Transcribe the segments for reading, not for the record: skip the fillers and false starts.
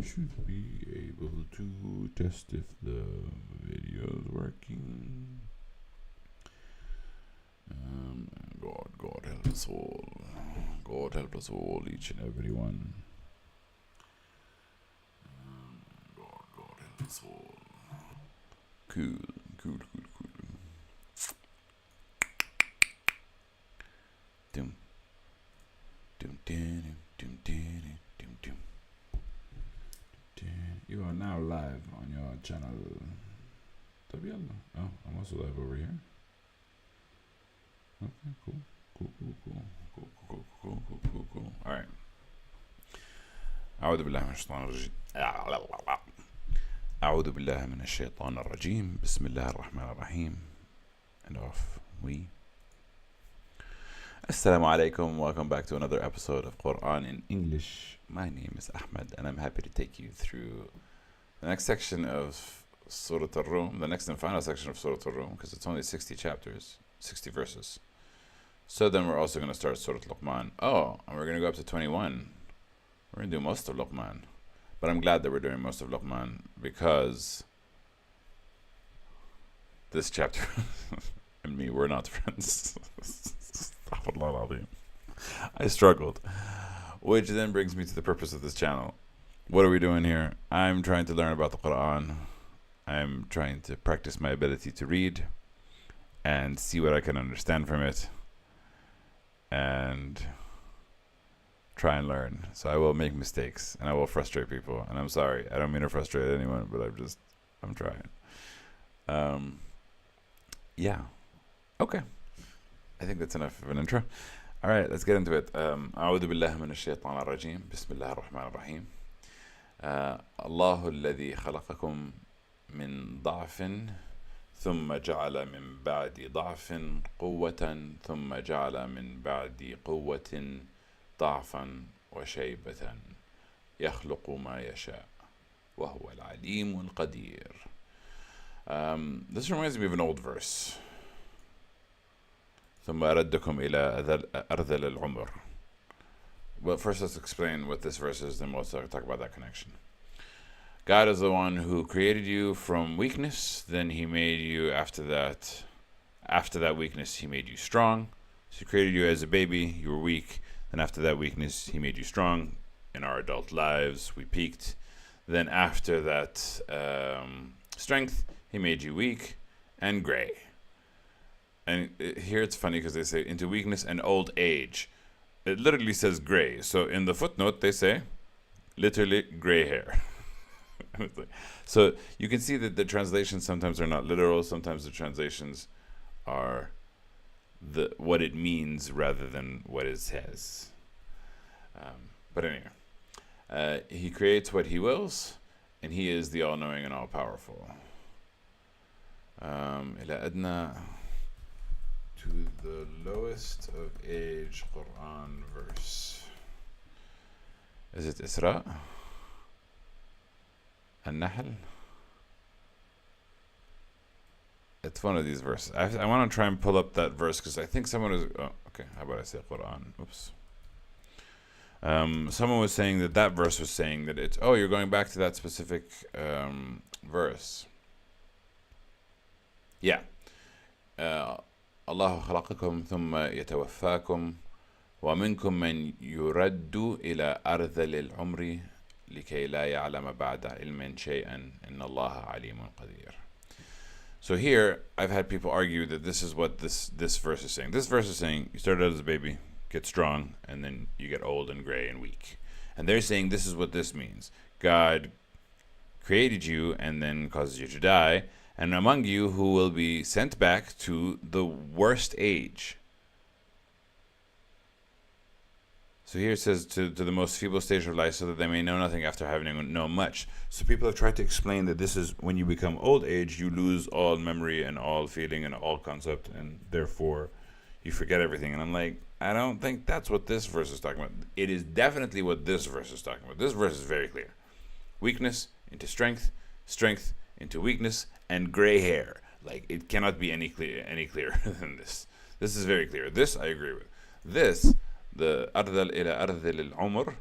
should be able to test if the video is working. God help us all. God help us all, each and every one. God help us all. Cool. Dum. You are now live on your channel. Oh, I'm also live over here. Okay, cool. All right. أعوذ بالله من الشيطان الرجيم. أعوذ بالله من الشيطان الرجيم. بسم الله الرحمن الرحيم. And off we. Assalamu alaikum. Welcome back to another episode of Quran in English. My name is Ahmed, and I'm happy to take you through the next section of Surah Al-Rum, the next and final section of Surah Al-Rum, because it's only 60 chapters, 60 verses. So then we're also going to start Surah Luqman. Oh, and we're going to go up to 21. We're going to do most of Luqman. But I'm glad that we're doing most of Luqman, because this chapter and me, we're not friends. I struggled. Which then brings me to the purpose of this channel. What are we doing here? I'm trying to learn about the Quran. I'm trying to practice my ability to read and see what I can understand from it and try and learn. So I will make mistakes and I will frustrate people. And I'm sorry. I don't mean to frustrate anyone, but I'm trying. Yeah. Okay. I think that's enough of an intro. All right, let's get into it. أعوذ بالله من الشيطان الرجيم. بسم الله الرحمن الرحيم. الله الذي خلقكم من ضعف ثم جعل من بعد ضعف قوة ثم جعل من بعد قوة ضعفا وشيبة يخلق ما يشاء وهو العليم القدير. This reminds me of an old verse. ثم أردكم إلى أرذل العمر. Well, first let's explain what this verse is, then we'll talk about that connection. God is the one who created you from weakness, then he made you after that weakness he made you strong. So he created you as a baby, you were weak, then after that weakness he made you strong. In our adult lives we peaked, then after that strength he made you weak and gray. And here it's funny because they say into weakness and old age. It literally says gray. So in the footnote they say literally gray hair. So you can see that the translations sometimes are not literal. Sometimes the translations are what it means rather than what it says. But anyway, he creates what he wills, and he is the all-knowing and all-powerful. إلى أدنى, to the lowest of age Quran verse. Is it Isra? An-Nahl? It's one of these verses. I want to try and pull up that verse because I think someone is. Oh, okay. How about I say Quran? Oops. Someone was saying that verse was saying that it's. Oh, you're going back to that specific verse. Yeah. الله خلقكم ثم يتوفاكم ومنكم من يرد إلى أرذل العمر لكي لا يعلم بعد علم شيئا إن الله عليم قدير. So here I've had people argue that this is what this verse is saying. This verse is saying you started out as a baby, get strong, and then you get old and gray and weak. And they're saying this is what this means. God created you and then causes you to die, and among you who will be sent back to the worst age. So here it says to the most feeble stage of life so that they may know nothing after having known much. So people have tried to explain that this is when you become old age, you lose all memory and all feeling and all concept, and therefore you forget everything. And I'm like, I don't think that's what this verse is talking about. It is definitely what this verse is talking about. This verse is very clear. Weakness into strength, strength into weakness, and gray hair. Like, it cannot be any clearer than this. This is very clear. This I agree with. This, the أرذل إلى أرذل العمر,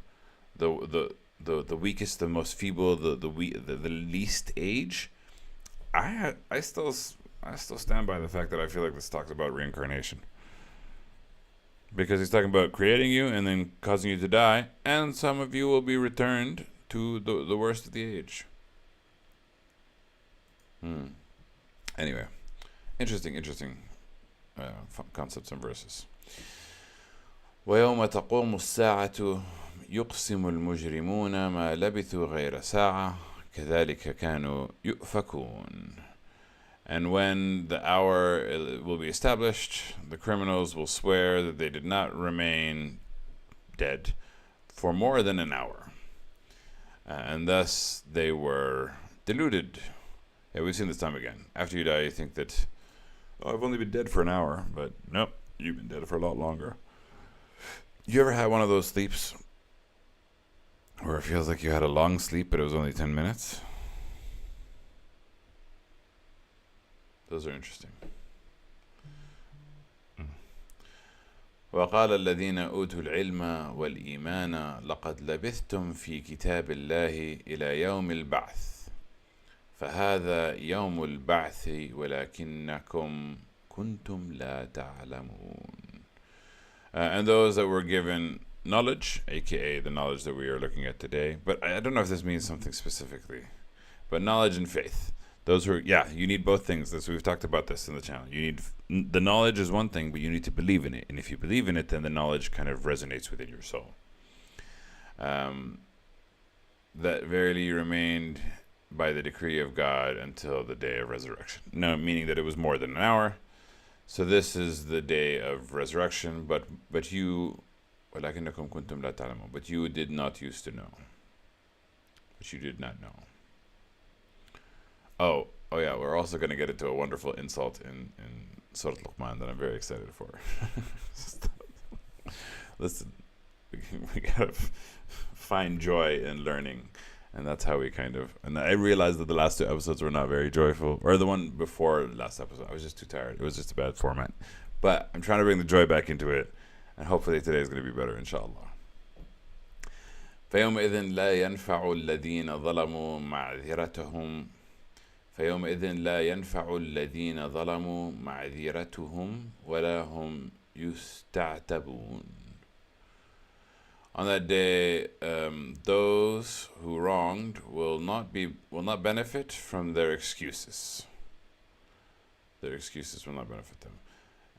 the the weakest, the most feeble, the least age, I still stand by the fact that I feel like this talks about reincarnation. Because he's talking about creating you and then causing you to die, and some of you will be returned to the worst of the age. Anyway, interesting concepts and verses. ويوم تقوم الساعة يقسم المجرمون ما لبثوا غير ساعة كذلك كانوا يؤفكون. And when the hour will be established, the criminals will swear that they did not remain dead for more than an hour. And thus they were deluded. Yeah, we've seen this time again. After you die, you think that, oh, I've only been dead for an hour. But nope, you've been dead for a lot longer. You ever had one of those sleeps where it feels like you had a long sleep, but it was only 10 minutes? Those are interesting. وقال الذين أوتوا العلم والإيمان لقد لبثتم في كتاب الله إلى يوم البعث فهذا يوم البعث ولكنكم كنتم لا تعلمون. And those that were given knowledge, aka the knowledge that we are looking at today, but I don't know if this means something specifically, but knowledge and faith. Those who, you need both things. We've talked about this in the channel. You need, the knowledge is one thing, but you need to believe in it. And if you believe in it, then the knowledge kind of resonates within your soul. That verily remained by the decree of God until the day of resurrection. No, meaning that it was more than an hour. So this is the day of resurrection, but you, but you did not used to know. But you did not know. Oh yeah, we're also going to get into a wonderful insult in Surah Luqman that I'm very excited for. Listen, we got to find joy in learning, and that's how we and I realized that the last two episodes were not very joyful, or the one before last episode, I was just too tired. It was just a bad format. But I'm trying to bring the joy back into it, and hopefully today is going to be better, inshallah. فيومئذ لا ينفع الذين ظلموا معذرتهم فيومئذ لا ينفع الذين ظلموا معذرتهم ولا هم يستعتبون. On that day, those who wronged will not benefit from their excuses. Their excuses will not benefit them,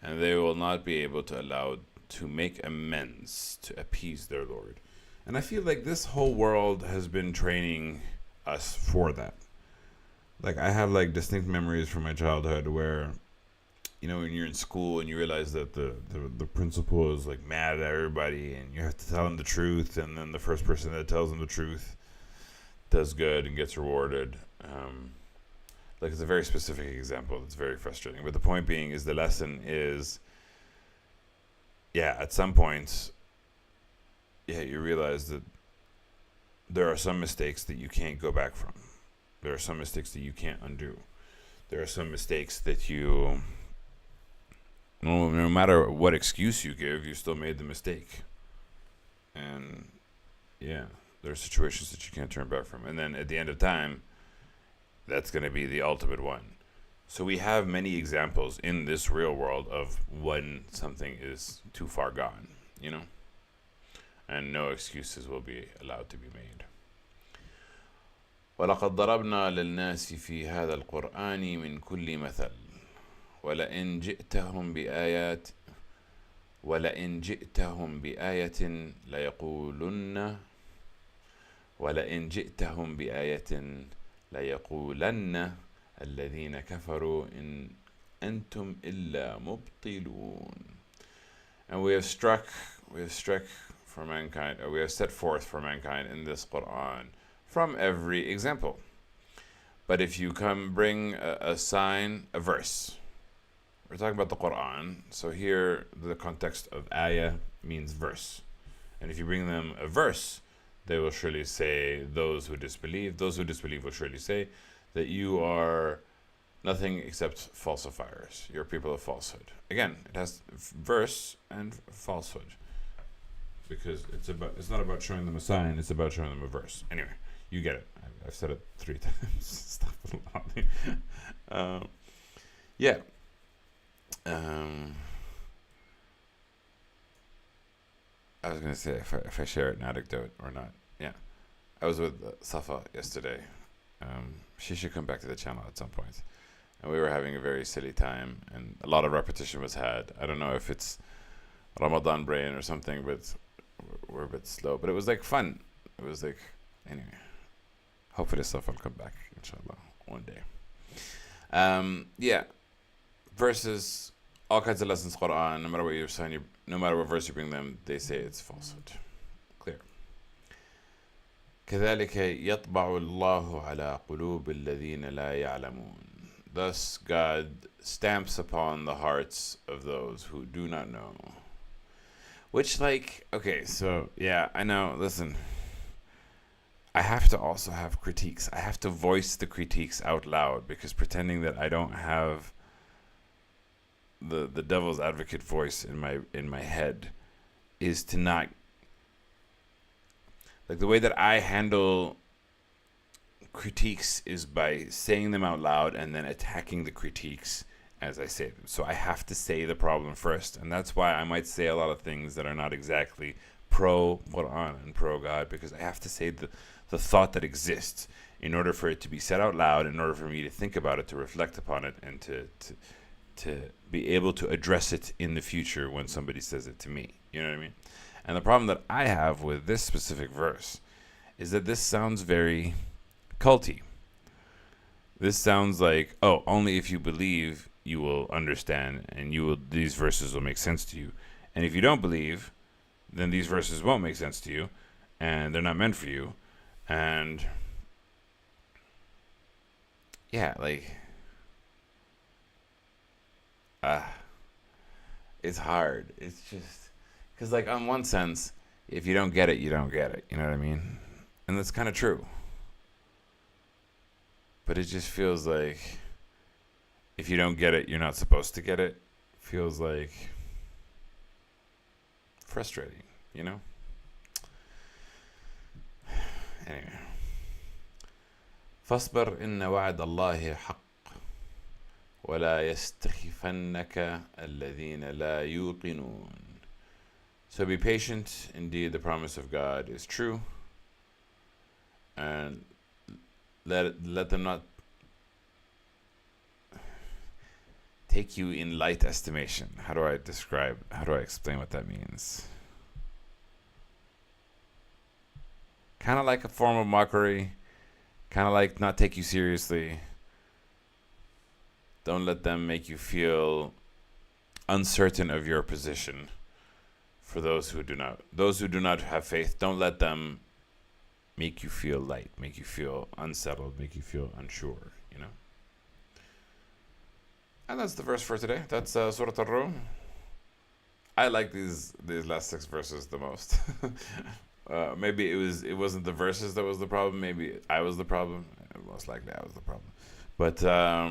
and they will not be able to make amends to appease their Lord. And I feel like this whole world has been training us for that. Like, I have like distinct memories from my childhood where, when you're in school and you realize that the principal is like mad at everybody and you have to tell them the truth, and then the first person that tells them the truth does good and gets rewarded. Like, it's a very specific example. It's very frustrating. But the point being is the lesson is, at some points, you realize that there are some mistakes that you can't go back from. There are some mistakes that you can't undo. There are some mistakes that you, no matter what excuse you give, you still made the mistake. And there are situations that you can't turn back from. And then at the end of time, that's going to be the ultimate one. So we have many examples in this real world of when something is too far gone, and no excuses will be allowed to be made. ولقد ضربنا للناس في هذا القرآن من كل مثل ولئن جئتهم بآية ليقولن الذين كفروا إن أنتم إلا مبطلون. And we have struck for mankind, or we have set forth for mankind in this Quran from every example. But if you bring a sign, a verse. We're talking about the Quran, so here the context of ayah means verse. And if you bring them a verse, they will surely say, those who disbelieve will surely say that you are nothing except falsifiers. You're people of falsehood. Again, it has verse and falsehood. because it's not about showing them a sign, it's about showing them a verse. Anyway, you get it. I've said it 3 times. Stop it. Yeah. I was gonna say if I share an anecdote or not. Yeah, I was with Safa yesterday. She should come back to the channel at some point. And we were having a very silly time, and a lot of repetition was had. I don't know if it's Ramadan brain or something, but we're a bit slow. But it was like fun. It was like, anyway. Hopefully Safa will come back, inshallah, one day. Yeah, verses, all kinds of lessons, Quran. No matter what you're saying, no matter what verse you bring them, they say it's falsehood. Clear. كذلك يطبع الله على قلوب الذين لا يعلمون. Thus God stamps upon the hearts of those who do not know. Which, like, okay, so, yeah, I know, listen. I have to also have critiques. I have to voice the critiques out loud, because pretending that I don't have the devil's advocate voice in my head is to not, like, the way that I handle critiques is by saying them out loud and then attacking the critiques as I say them. So I have to say the problem first, and that's why I might say a lot of things that are not exactly pro Quran and pro God, because I have to say the thought that exists in order for it to be said out loud, in order for me to think about it, to reflect upon it, and to be able to address it in the future when somebody says it to me. You know what I mean? And the problem that I have with this specific verse is that this sounds very culty. This sounds like, oh, only if you believe you will understand, and these verses will make sense to you. And if you don't believe, then these verses won't make sense to you, and they're not meant for you. And yeah, like, it's hard. It's just because, like, on one sense, if you don't get it, you don't get it. You know what I mean? And that's kind of true. But it just feels like if you don't get it, you're not supposed to get it. Feels like frustrating, you know? Anyway. فاصبر إن وعد الله حق ولا يستخفنك الذين لا يوقنون. So be patient. Indeed, the promise of God is true. And let them not take you in light estimation. How do I explain what that means? Kind of like a form of mockery, kind of like not take you seriously. Don't let them make you feel uncertain of your position. For those who do not have faith, don't let them make you feel light, make you feel unsettled, make you feel unsure, you know? And that's the verse for today. That's Surah Ar-Rum. I like these last 6 verses the most. Maybe it wasn't the verses that was the problem. Maybe I was the problem. Most likely I was the problem. But I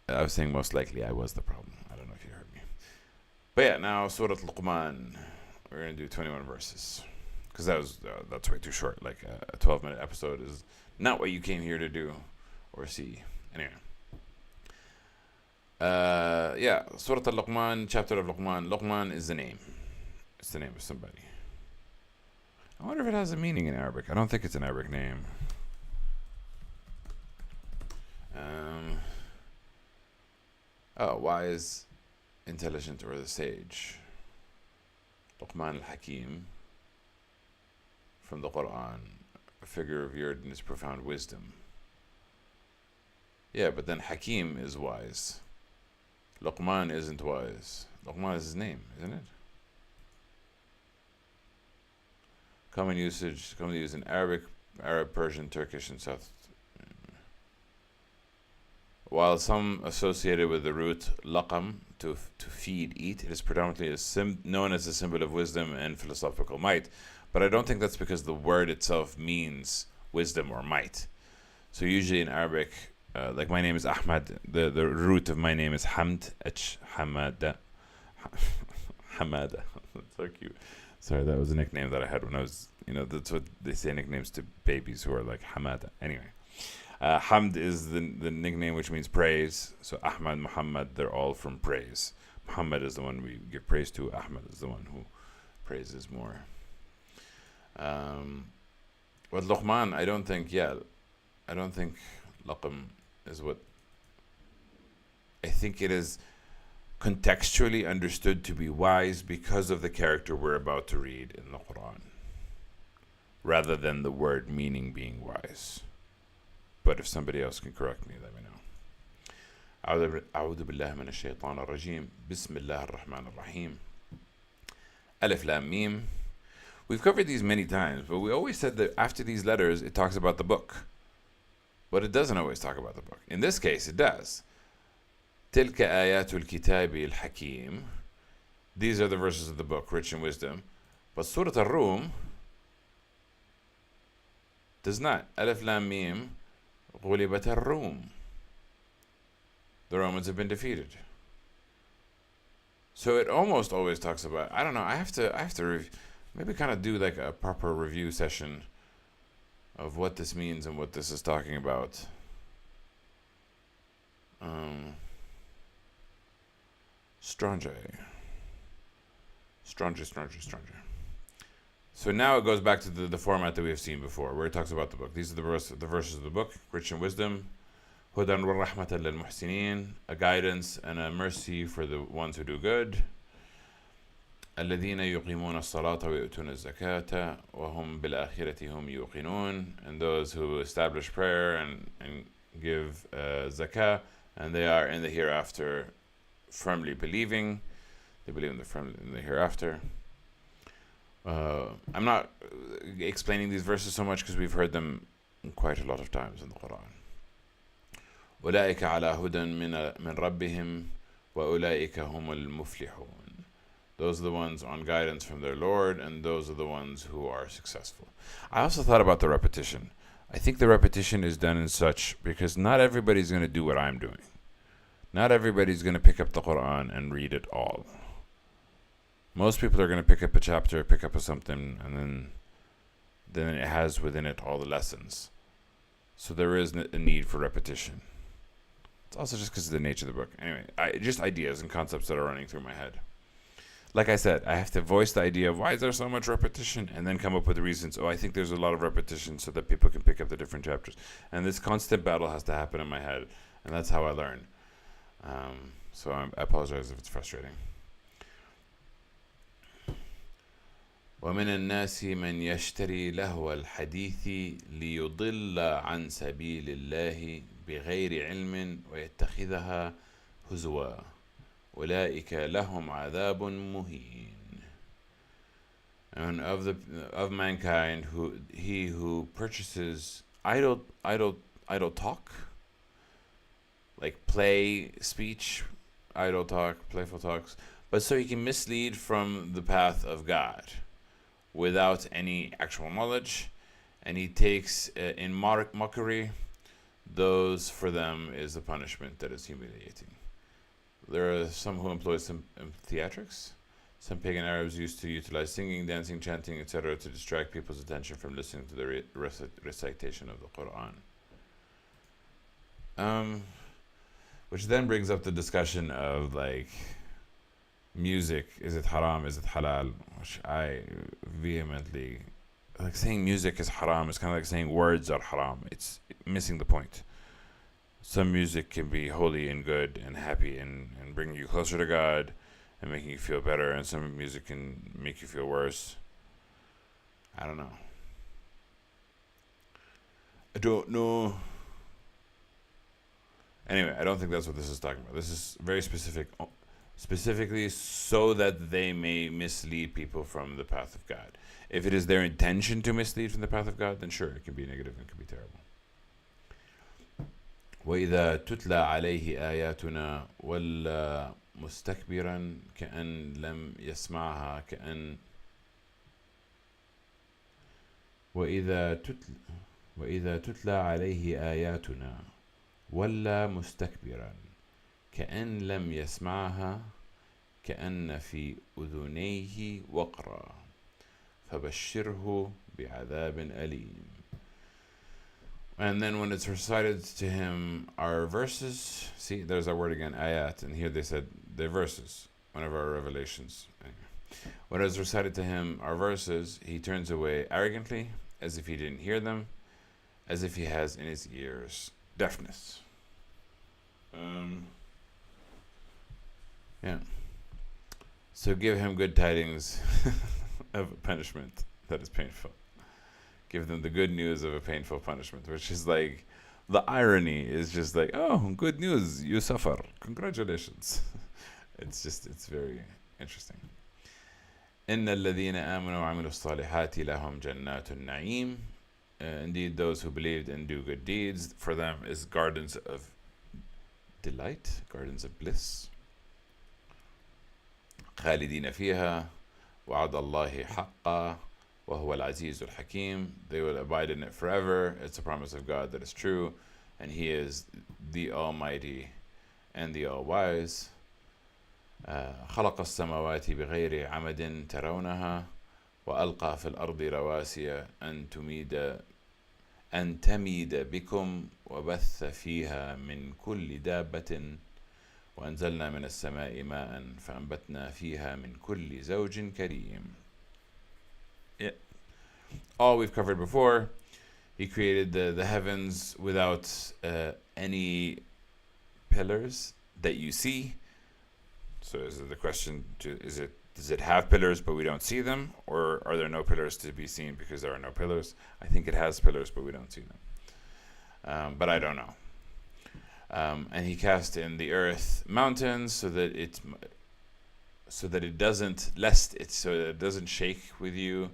was saying most likely I was the problem. I don't know if you heard me. But yeah, now Surah Luqman. We're going to do 21 verses. Because that's way too short. Like a 12-minute episode is not what you came here to do or see. Anyway. Yeah, Surah Al-Luqman, chapter of Luqman. Luqman is the name. It's the name of somebody. I wonder if it has a meaning in Arabic. I don't think it's an Arabic name. Wise, intelligent, or the sage. Luqman al-Hakim, from the Quran, a figure revered in his profound wisdom. Yeah, but then Hakim is wise. Luqman isn't wise. Luqman is his name, isn't it? Common use in Arabic, Persian, Turkish, and South. While some associated with the root laqam, to feed, eat, it is predominantly known as a symbol of wisdom and philosophical might. But I don't think that's because the word itself means wisdom or might. So usually in Arabic, like my name is Ahmad, the root of my name is Hamd, Hamada, Hamada. That's so cute. Sorry, that was a nickname that I had when I was, that's what they say nicknames to babies who are like Hamada. Anyway, Hamd is the nickname which means praise. So Ahmad, Muhammad, they're all from praise. Muhammad is the one we give praise to. Ahmad is the one who praises more. But Luqman, I don't think Laqam is what. I think it is contextually understood to be wise because of the character we're about to read in the Quran, rather than the word meaning being wise. But if somebody else can correct me, let me know. أعوذ بالله من الشيطان الرجيم بسم الله الرحمن الرحيم ألف لام ميم. We've covered these many times, but we always said that after these letters it talks about the book. But it doesn't always talk about the book. In this case it does. تلك آيات الكتاب الحكيم. These are the verses of the book, rich in wisdom. But Surah Ar-Rum does not. Alif Lam Mim غُلِبَتَ الروم. The Romans have been defeated. So it almost always talks about, I don't know, I have to maybe kind of do like a proper review session of what this means and what this is talking about. Stranger. So now it goes back to the format that we have seen before, where it talks about the book. These are the verses of the book, rich in wisdom. Hudan wa rahmatan lil muhsinin, a guidance and a mercy for the ones who do good. الذين يقيمون الصلاة ويؤتون الزكاة وهم بالآخرة هم يوقنون. And those who establish prayer and give zakah, and they are in the hereafter firmly believing. They believe in the hereafter. I'm not explaining these verses so much because we've heard them quite a lot of times in the Quran. أولئك على هدى من ربهم وأولئك هم المفلحون. Those are the ones on guidance from their Lord, and those are the ones who are successful. I also thought about the repetition. I think the repetition is done in such because not everybody's going to do what I'm doing. Not everybody's going to pick up the Quran and read it all. Most people are going to pick up a chapter, pick up something, and then it has within it all the lessons. So there is a need for repetition. It's also just because of the nature of the book. Anyway, just ideas and concepts that are running through my head. Like I said, I have to voice the idea of why is there so much repetition, and then come up with the reasons. I think there's a lot of repetition so that people can pick up the different chapters. And this constant battle has to happen in my head, and that's how I learn. So I apologize if it's frustrating. ومن الناس من يشتري لهو الحديث ليضل عن سبيل الله بغير علم ويتخذها هزوا أولئك لهم عذاب مهين. And of mankind, who purchases idle talk, like play speech, idle talk, playful talks, but so he can mislead from the path of God without any actual knowledge, and he takes in mockery, those for them is the punishment that is humiliating. There are some who employ some theatrics. Some pagan Arabs used to utilize singing, dancing, chanting, etc. to distract people's attention from listening to the recitation of the Quran. Which then brings up the discussion of like music. Is it haram? Is it halal? Which I vehemently, like, saying music is haram is kind of like saying words are haram. It's missing the point. Some music can be holy and good and happy and bring you closer to God and making you feel better, and some music can make you feel worse. I don't know. Anyway, I don't think that's what this is talking about. This is very specifically so that they may mislead people from the path of God. If it is their intention to mislead from the path of God, then sure, it can be negative and it can be terrible. وإذا تتلى عليه آياتنا ولا مستكبرا كأن لم يسمعها وإذا تتلى عليه آياتنا ولا مستكبرا كأن لم يسمعها كأن في أذنيه وقرا فبشره بعذاب أليم. And then when it's recited to him our verses, see, there's that word again, ayat, and here they said they're verses, one of our revelations. When it's recited to him our verses, he turns away arrogantly, as if he didn't hear them, as if he has in his ears deafness. Yeah. So give him good tidings of a punishment that is painful. Give them the good news of a painful punishment, which is like, the irony is just like, oh, good news, you suffer, congratulations. It's very interesting. إن الذين آمنوا وعملوا الصالحات لهم جنات النعيم. Indeed, those who believed and do good deeds, for them is gardens of delight, gardens of bliss. خالدين فيها وعد الله حقا وهو العزيز الحكيم. They will abide in it forever. It's a promise of God that is true, and He is the Almighty and the All-Wise. خلق السماوات بغير عمد ترونها وألقى في الأرض رواسي أن تميد بكم وبث فيها من كل دابة وأنزلنا من السماء ماء فأنبتنا فيها من كل زوج كريم. Yeah. All we've covered before. He created the heavens without any pillars that you see. So is it the question, does it have pillars but we don't see them? Or are there no pillars to be seen because there are no pillars? I think it has pillars but we don't see them. But I don't know. And he cast in the earth mountains so that it doesn't shake with you.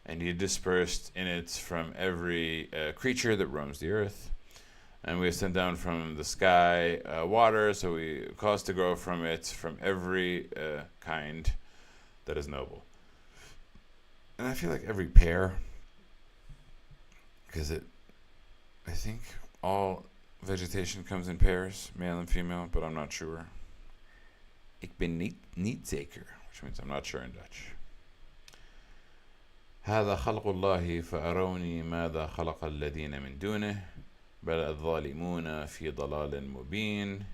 And he dispersed in it from every creature that roams the earth. And we have sent down from the sky water, so we caused to grow from it from every kind that is noble. And I feel like every pair, because I think all vegetation comes in pairs, male and female, but I'm not sure. Ik ben niet zeker, which means I'm not sure in Dutch. هذا خلق الله فأروني ماذا خلق الذين من دونه بل الظالمون في ضلال مبين.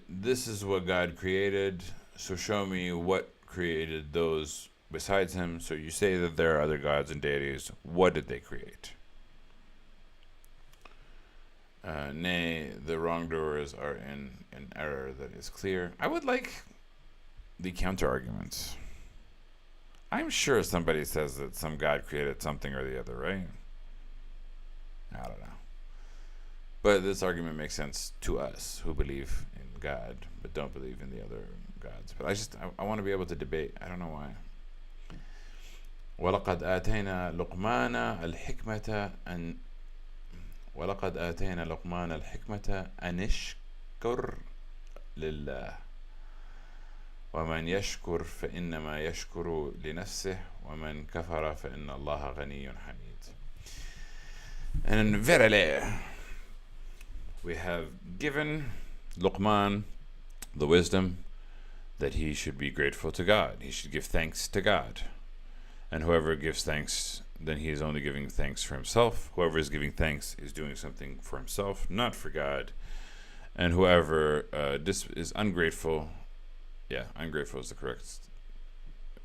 This is what God created, so show me what created those besides him. So you say that there are other gods and deities. What did they create? Nay, the wrongdoers are in an error that is clear. I would like the counter arguments. I'm sure somebody says that some god created something or the other, right? I don't know. But this argument makes sense to us who believe in God but don't believe in the other gods. But I want to be able to debate. I don't know why. ولقد آتينا لقمان الحكمة أن اشكر لله ومن يشكر فإنما يشكر لنفسه ومن كفر فإن الله غني حميد. And verily, we have given Luqman the wisdom that he should be grateful to God. He should give thanks to God. And whoever gives thanks, then he is only giving thanks for himself. Whoever is giving thanks is doing something for himself, not for God. And whoever is ungrateful, ungrateful is the correct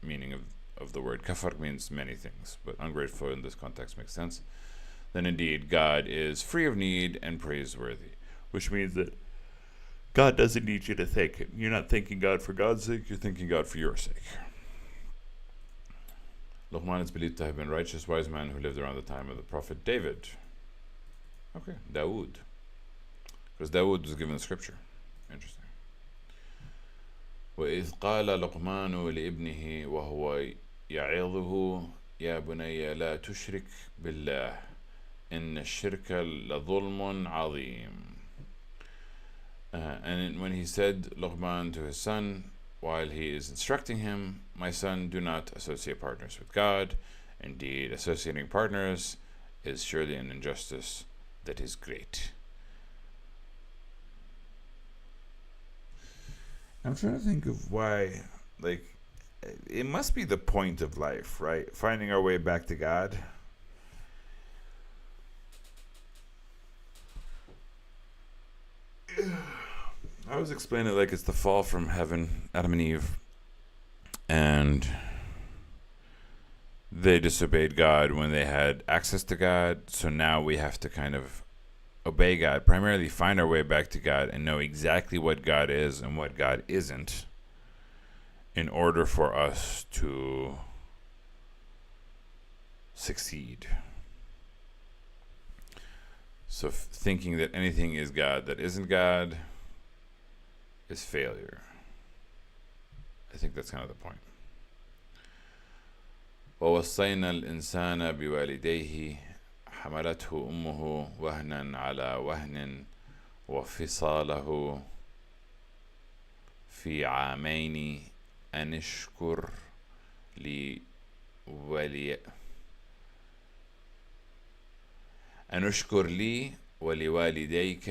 meaning of the word. Kafar means many things, but ungrateful in this context makes sense. Then indeed God is free of need and praiseworthy, which means that God doesn't need you to thank him. You're not thanking God for God's sake, you're thanking God for your sake. Luqman is believed to have been a righteous, wise man who lived around the time of the Prophet David. Okay, Dawood. Because Dawood was given the scripture. Interesting. وإذ قال لقمان لابنه وهو يعظه يا بني لا تشرك بالله إن الشرك لظلم عظيم. And when he said Luqman to his son, while he is instructing him, my son, do not associate partners with God. Indeed, associating partners is surely an injustice that is great. I'm trying to think of why, like, it must be the point of life, right? Finding our way back to God. I always explain it like it's the fall from heaven, Adam and Eve, and they disobeyed God when they had access to God. So now we have to kind of obey God, primarily find our way back to God and know exactly what God is and what God isn't in order for us to succeed. So thinking that anything is God that isn't God is failure. I think that's kind of the point. ووصينا الإنسان بوالديه حملته أمه وهنا على وهن وفصاله في عامين أن اشكر لي ولوالديك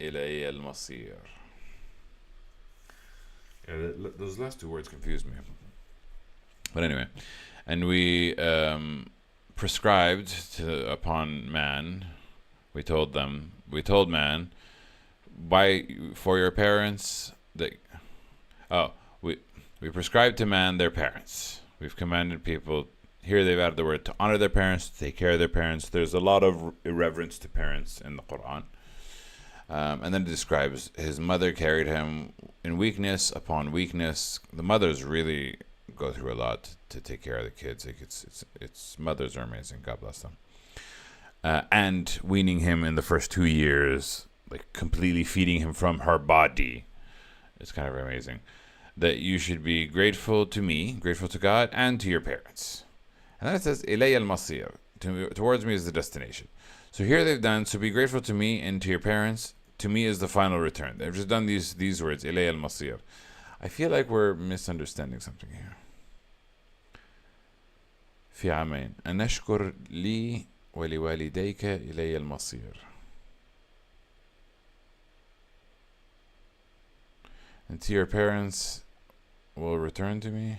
إلي المصير. Those last two words confused me. But anyway, and we prescribed upon man. We told man, for your parents that we prescribed to man their parents. We've commanded people. Here they've added the word to honor their parents, to take care of their parents. There's a lot of irreverence to parents in the Quran. And then it describes his mother carried him in weakness upon weakness. The mothers really go through a lot to take care of the kids. Like it's mothers are amazing. God bless them. And weaning him in the first 2 years, like completely feeding him from her body. It's kind of amazing. That you should be grateful to me, grateful to God, and to your parents. And then it says, إِلَيَّ الْمَصِيرُ. Towards me is the destination. So here they've done, so be grateful to me and to your parents. To me is the final return. They've just done these words, إِلَيَّ الْمَصِيرُ. I feel like we're misunderstanding something here. في عامين أن أشكر لي ولوالديك إلي المصير. And to your parents will return to me.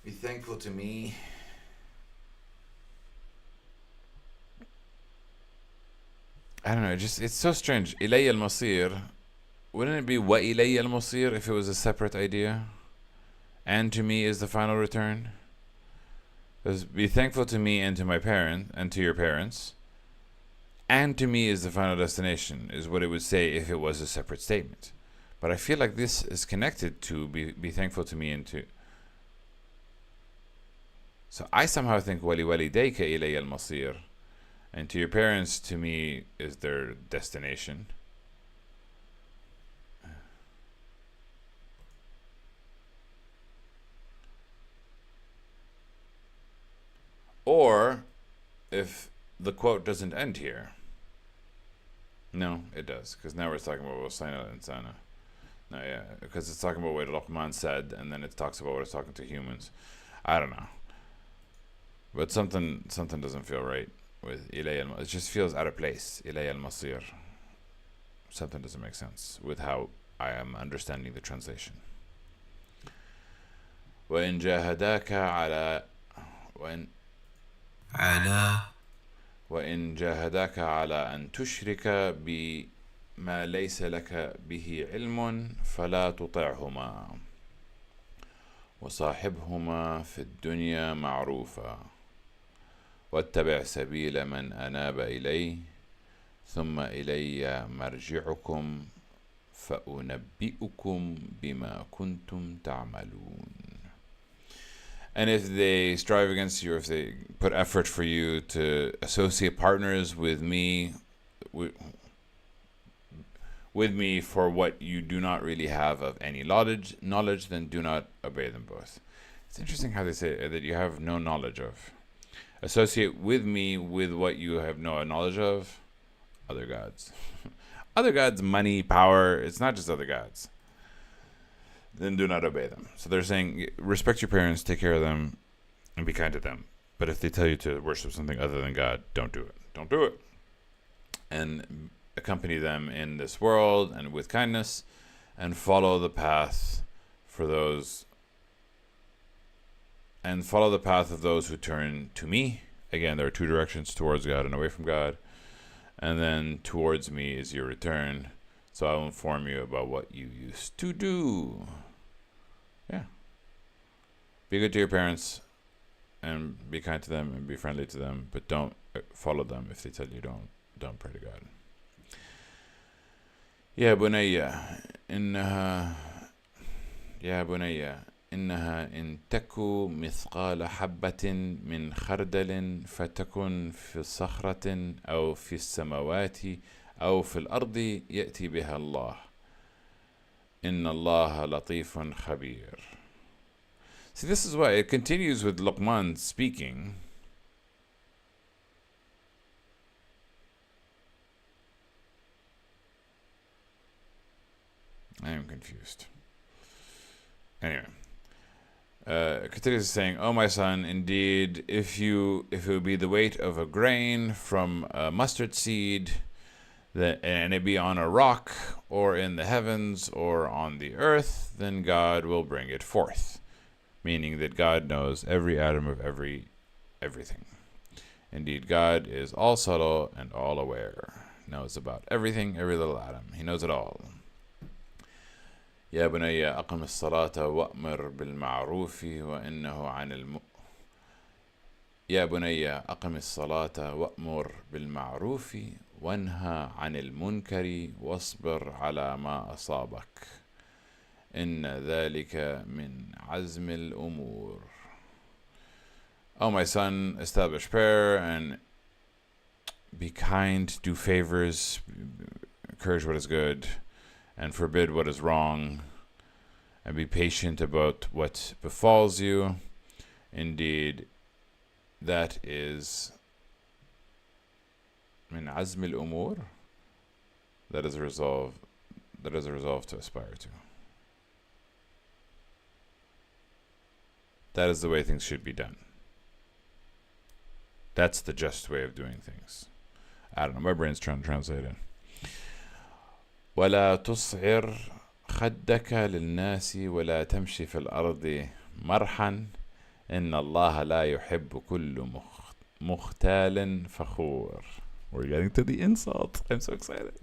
Be thankful to me. I don't know, it's so strange. إلي المصير. Wouldn't it be وإلي المصير if it was a separate idea? And to me is the final return. Because be thankful to me and to my parent and to your parents. And to me is the final destination, is what it would say if it was a separate statement. But I feel like this is connected to be thankful to me and to. So I somehow think وَلِوَالِدَيْكَ إِلَيَّ الْمَصِيرُ, and to your parents, to me, is their destination. Or, if the quote doesn't end here. No, it does, because now we're talking about وَصَيْنَا الْإِنسَانَ. No, yeah, because it's talking about what Luqman said, and then it talks about what it's talking to humans. I don't know. But something doesn't feel right with إِلَيَّ. It just feels out of place. إِلَيَّ الْمَصِيرُ. Something doesn't make sense with how I am understanding the translation. وَإِنْ جَاهَدَاكَ على وإن جاهداك على أن تشرك بما ليس لك به علم فلا تطعهما وصاحبهما في الدنيا معروفا واتبع سبيل من أناب إلي ثم إلي مرجعكم فأنبئكم بما كنتم تعملون. And if they strive against you, or if they put effort for you to associate partners with me, with me for what you do not really have of any knowledge, then do not obey them both. It's interesting how they say that you have no knowledge of. Associate with me with what you have no knowledge of, other gods. Other gods, money, power, it's not just other gods. Then do not obey them. So they're saying, respect your parents, take care of them, and be kind to them. But if they tell you to worship something other than God, don't do it. Don't do it. And accompany them in this world and with kindness, and follow the path for those and follow the path of those who turn to me. Again, there are two directions: towards God and away from God. And then towards me is your return. So I will inform you about what you used to do. Yeah. Be good to your parents and be kind to them and be friendly to them, but don't follow them if they tell you don't pray to God. يا بني إنها إن تك مثقال حبة من خردل فتكن في صخرة أو في السماوات أو في الأرض يأتي بها الله إن الله لطيف خبير. See, this is why it continues with Luqman speaking. I am confused. Anyway, continues saying, "Oh my son, indeed, if it would be the weight of a grain from a mustard seed, and it be on a rock, or in the heavens, or on the earth, then God will bring it forth." Meaning that God knows every atom of everything. Indeed, God is all subtle and all aware. Knows about everything, every little atom. He knows it all. يا بني أقم الصلاة وأمر بالمعروف وإنه عن يا بني أقم الصلاة وأمر بالمعروف وانهى عن المنكر واصبر على ما أصابك إن ذلك من عزم الأمور. Oh my son, establish prayer and be kind, do favors, encourage what is good, and forbid what is wrong, and be patient about what befalls you. Indeed, that is min azm al-umur. That is a resolve to aspire to. That is the way things should be done. That's the just way of doing things. I don't know, my brain's trying to translate it. ولا تصعر خدك للناس ولا تمشي في الأرض مرحا إن الله لا يحب كل مختال فخور. We're getting to the insult. I'm so excited.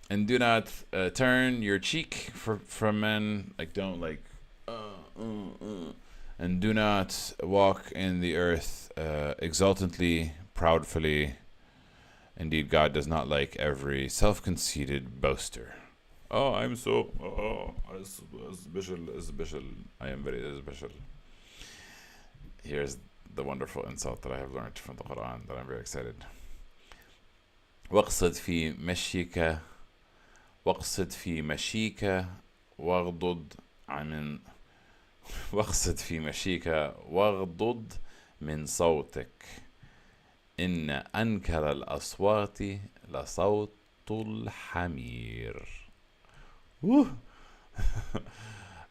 And do not turn your cheek from men. Like, don't like and do not walk in the earth exultantly, proudly. Indeed, God does not like every self-conceited boaster. Oh, I'm so special. I am very special. Here's the wonderful insult that I have learned from the Quran that I'm very excited. واقصد في مشيك واغضض من صوتك إن أنكر الأصوات لصوت الحمير.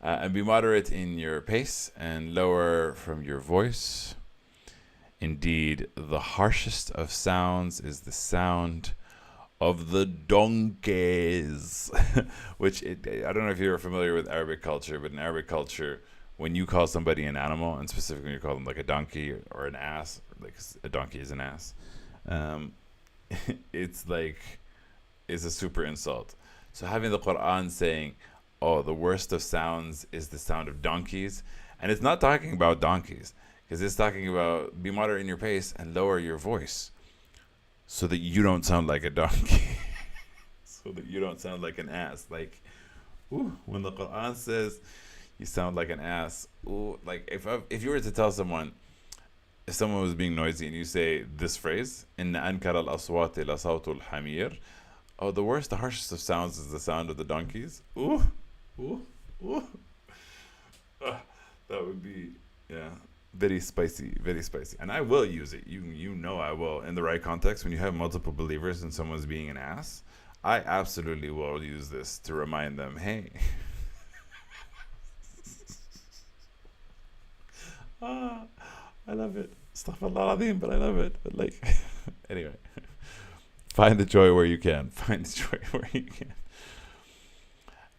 And be moderate in your pace and lower from your voice. Indeed, the harshest of sounds is the sound of the donkeys. Which, I don't know if you're familiar with Arabic culture, but in Arabic culture, when you call somebody an animal, and specifically when you call them like a donkey or an ass, like a donkey is an ass, it's a super insult. So having the Quran saying, oh, the worst of sounds is the sound of donkeys, and it's not talking about donkeys, because it's talking about be moderate in your pace and lower your voice so that you don't sound like a donkey, so that you don't sound like an ass. Like, when the Quran says you sound like an ass, like if you were to tell someone, if someone was being noisy and you say this phrase, إن أنكر الأصوات لصوت الحمير, oh, the harshest of sounds is the sound of the donkeys. That would be, very spicy, very spicy. And I will use it. You know I will. In the right context, when you have multiple believers and someone's being an ass, I absolutely will use this to remind them, hey. I love it. Astaghfirullah al-Azim, but I love it. But like, anyway. Find the joy where you can. Find the joy where you can.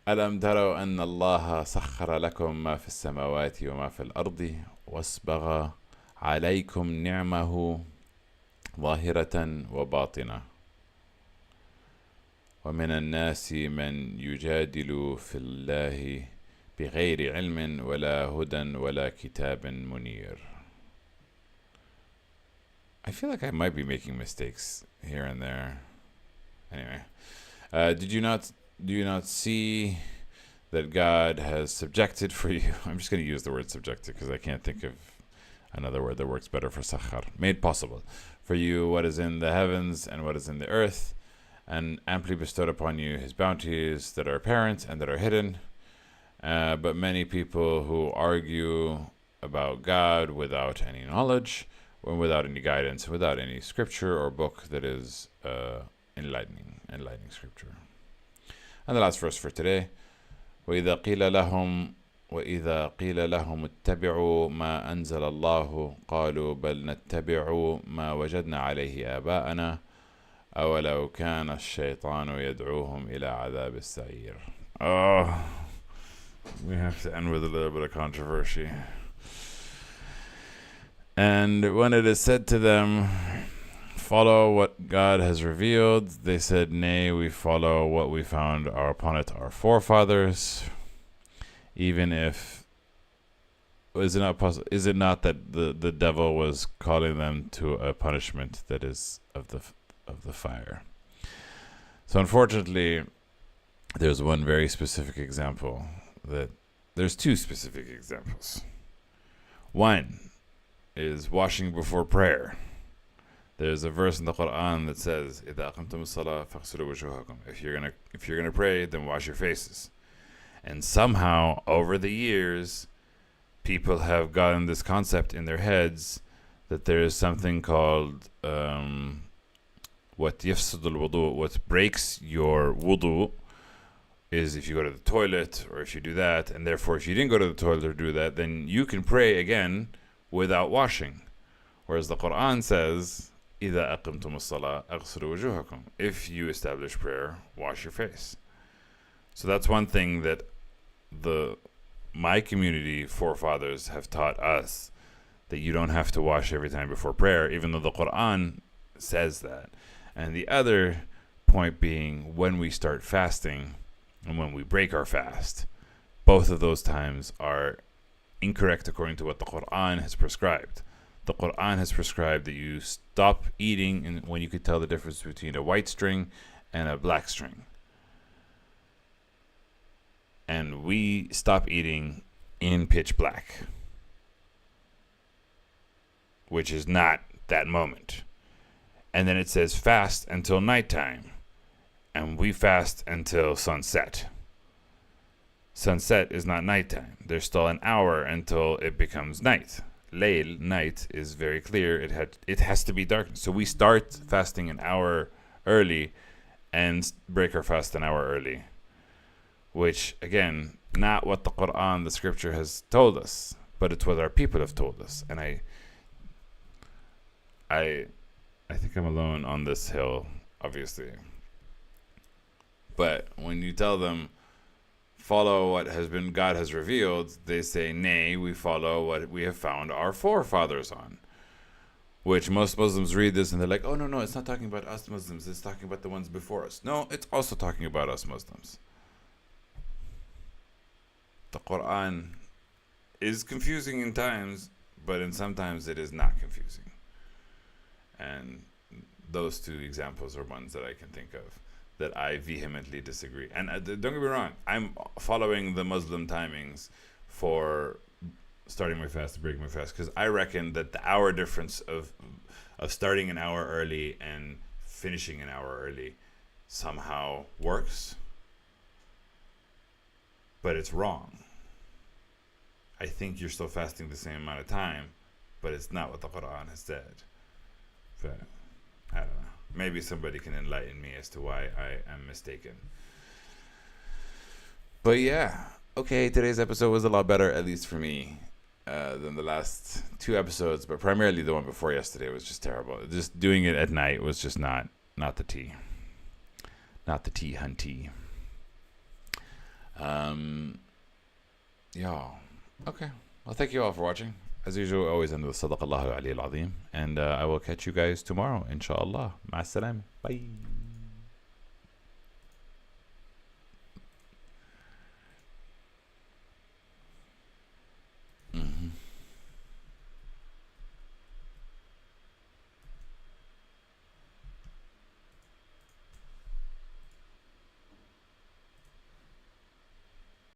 ألم تروا أن الله سخر لكم ما في السماوات وما في الأرض وأسبغ عليكم نعمه ظاهرة وباطنة ومن الناس من يجادل في الله بغير علم ولا هدى ولا كتاب منير. I feel like I might be making mistakes here and there. Anyway, do you not see that God has subjected for you? I'm just going to use the word subjected because I can't think of another word that works better for sakhar. Made possible for you what is in the heavens and what is in the earth, and amply bestowed upon you his bounties that are apparent and that are hidden. But many people who argue about God without any knowledge, or without any guidance, without any scripture or book that is enlightening scripture. And the last verse for today, وَإِذَا قِيلَ لَهُمُ اتَّبِعُوا مَا أَنزَلَ اللَّهُ قَالُوا بَلْ نَتَّبِعُ مَا وَجَدْنَا عَلَيْهِ آبَاءَنَا أَوَلَوْ كَانَ الشَّيْطَانُ يَدْعُوهُمْ إِلَى عَذَابِ السَّعِيرِ. Oh, we have to end with a little bit of controversy. And when it is said to them, follow what God has revealed, they said, nay, we follow what we found upon it our forefathers. Even if, is it not that the devil was calling them to a punishment that is of the fire? So unfortunately, there's one very specific example. There's two specific examples. One is washing before prayer. There's a verse in the Quran that says, إِذَا أَقَمْتُمُ الصَّلَاةَ فَاغْسِلُوا وُجُوهَكُمْ. If you're gonna pray, then wash your faces. And somehow, over the years, people have gotten this concept in their heads that there is something called what yafsud al-wudu, what breaks your wudu, is if you go to the toilet or if you do that, and therefore if you didn't go to the toilet or do that, then you can pray again without washing. Whereas the Quran says, إِذَا أَقِمْتُمُ الصَّلَاةَ أَغْسِلُوا وُجُوهَكُمْ. If you establish prayer, wash your face. So that's one thing that my community forefathers have taught us, that you don't have to wash every time before prayer, even though the Quran says that. And the other point being, when we start fasting and when we break our fast, both of those times are incorrect according to what the Quran has prescribed. The Quran has prescribed that you stop eating when you could tell the difference between a white string and a black string. And we stop eating in pitch black, which is not that moment. And then it says fast until nighttime, and we fast until sunset. Sunset is not nighttime. There's still an hour until it becomes night. Layl, night, is very clear. It has to be dark. So we start fasting an hour early and break our fast an hour early. Which, again, not what the Quran, the scripture, has told us, but it's what our people have told us. And I think I'm alone on this hill, obviously. But when you tell them, follow what God has revealed, they say, nay, we follow what we have found our forefathers on. Which most Muslims read this and they're like, oh, no, it's not talking about us Muslims. It's talking about the ones before us. No, it's also talking about us Muslims. The Quran is confusing in times, but in sometimes it is not confusing. And those two examples are ones that I can think of that I vehemently disagree. And don't get me wrong, I'm following the Muslim timings for starting my fast, breaking my fast, because I reckon that the hour difference of starting an hour early and finishing an hour early somehow works. But it's wrong. I think you're still fasting the same amount of time, but it's not what the Quran has said. But I don't know. Maybe somebody can enlighten me as to why I am mistaken. But yeah, okay, today's episode was a lot better, at least for me, than the last two episodes. But primarily the one before yesterday was just terrible. Just doing it at night was just not not the T. Not the T, hunty. Yeah. Okay. Well, thank you all for watching. As usual, always end with Sadaq Allahu Ali al-Azim. And I will catch you guys tomorrow, inshallah. Ma'as salam. Bye.